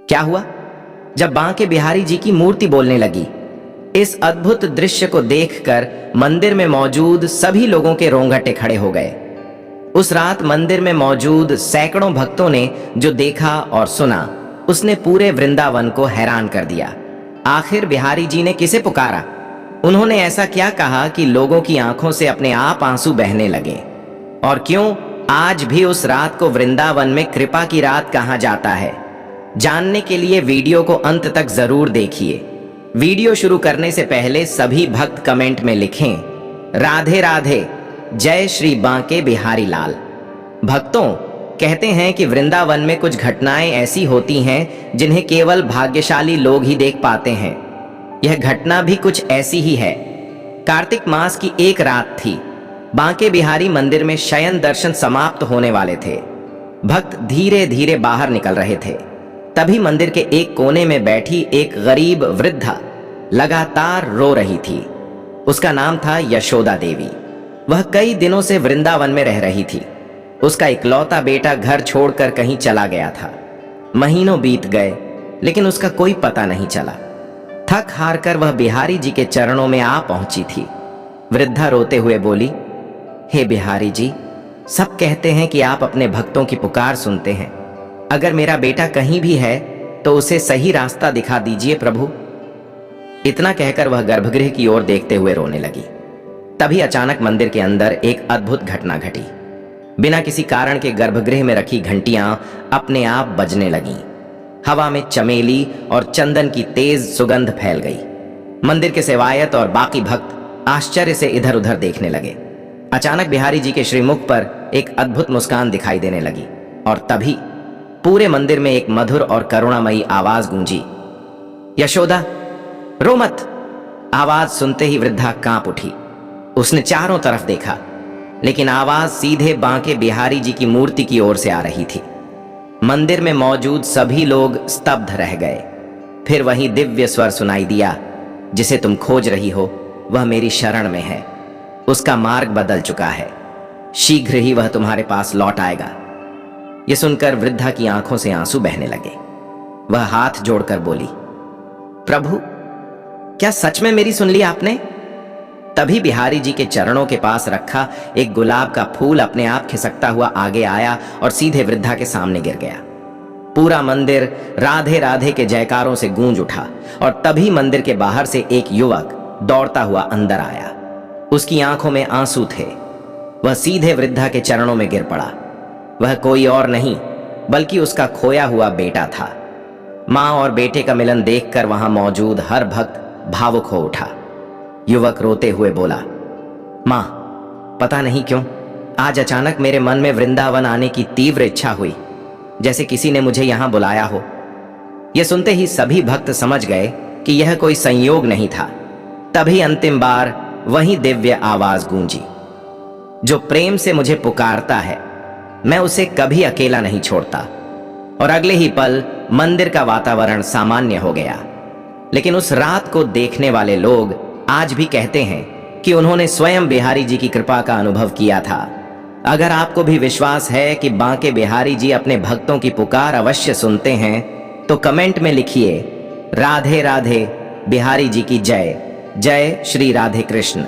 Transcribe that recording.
क्या हुआ? जब बांके बिहारी जी की मूर्ति बोलने लगी। इस अद्भुत दृश्य को देखकर मंदिर में मौजूद सभी लोगों के रोंगटे खड़े हो गए। उस रात मंदिर में मौजूद सैकड़ों भक्तों ने जो देखा और सुना, उसने पूरे वृंदावन को हैरान कर दिया। आखिर बिहारी जी ने किसे पुकारा? उन्होंने ऐसा क्या कहा कि लोगों की आंखों से अपने आप आंसू बहने लगे? और क्यों आज भी उस रात को वृंदावन में कृपा की रात कहा जाता है? जानने के लिए वीडियो को अंत तक जरूर देखिए। वीडियो शुरू करने से पहले सभी भक्त कमेंट में लिखें, राधे राधे, जय श्री बांके बिहारी लाल। भक्तों, कहते हैं कि वृंदावन में कुछ घटनाएं ऐसी होती हैं जिन्हें केवल भाग्यशाली लोग ही देख पाते हैं। यह घटना भी कुछ ऐसी ही है। कार्तिक मास की एक रात थी। बांके बिहारी मंदिर में शयन दर्शन समाप्त होने वाले थे। भक्त धीरे धीरे बाहर निकल रहे थे। तभी मंदिर के एक कोने में बैठी एक गरीब वृद्धा लगातार रो रही थी। उसका नाम था यशोदा देवी। वह कई दिनों से वृंदावन में रह रही थी। उसका इकलौता बेटा घर छोड़कर कहीं चला गया था। महीनों बीत गए, लेकिन उसका कोई पता नहीं चला। थक हार कर वह बिहारी जी के चरणों में आ पहुंची थी। वृद्धा रोते हुए बोली, हे बिहारी जी, सब कहते हैं कि आप अपने भक्तों की पुकार सुनते हैं। अगर मेरा बेटा कहीं भी है तो उसे सही रास्ता दिखा दीजिए प्रभु। इतना कहकर वह गर्भगृह की ओर देखते हुए रोने लगी। तभी अचानक मंदिर के अंदर एक अद्भुत घटना घटी। बिना किसी कारण के गर्भगृह में रखी घंटियां अपने आप बजने लगीं। हवा में चमेली और चंदन की तेज सुगंध फैल गई। मंदिर के सेवायत और बाकी भक्त आश्चर्य से इधर उधर देखने लगे। अचानक बिहारी जी के श्रीमुख पर एक अद्भुत मुस्कान दिखाई देने लगी और तभी पूरे मंदिर में एक मधुर और करुणामयी आवाज गूंजी, यशोदा, रो मत। आवाज सुनते ही वृद्धा कांप उठी। उसने चारों तरफ देखा, लेकिन आवाज सीधे बांके बिहारी जी की मूर्ति की ओर से आ रही थी। मंदिर में मौजूद सभी लोग स्तब्ध रह गए। फिर वही दिव्य स्वर सुनाई दिया, जिसे तुम खोज रही हो वह मेरी शरण में है। उसका मार्ग बदल चुका है। शीघ्र ही वह तुम्हारे पास लौट आएगा। यह सुनकर वृद्धा की आंखों से आंसू बहने लगे। वह हाथ जोड़कर बोली, प्रभु, क्या सच में मेरी सुन ली आपने? तभी बिहारी जी के चरणों के पास रखा एक गुलाब का फूल अपने आप खिसकता हुआ आगे आया और सीधे वृद्धा के सामने गिर गया। पूरा मंदिर राधे राधे के जयकारों से गूंज उठा और तभी मंदिर के बाहर से एक युवक दौड़ता हुआ अंदर आया। उसकी आंखों में आंसू थे। वह सीधे वृद्धा के चरणों में गिर पड़ा। वह कोई और नहीं बल्कि उसका खोया हुआ बेटा था। मां और बेटे का मिलन देखकर वहां मौजूद हर भक्त भावुक हो उठा। युवक रोते हुए बोला, मां, पता नहीं क्यों आज अचानक मेरे मन में वृंदावन आने की तीव्र इच्छा हुई, जैसे किसी ने मुझे यहां बुलाया हो। यह सुनते ही सभी भक्त समझ गए कि यह कोई संयोग नहीं था। तभी अंतिम बार वही दिव्य आवाज गूंजी, जो प्रेम से मुझे पुकारता है मैं उसे कभी अकेला नहीं छोड़ता। और अगले ही पल मंदिर का वातावरण सामान्य हो गया। लेकिन उस रात को देखने वाले लोग आज भी कहते हैं कि उन्होंने स्वयं बिहारी जी की कृपा का अनुभव किया था। अगर आपको भी विश्वास है कि बांके बिहारी जी अपने भक्तों की पुकार अवश्य सुनते हैं तो कमेंट में लिखिए, राधे राधे, बिहारी जी की जय। जय श्री राधे कृष्ण।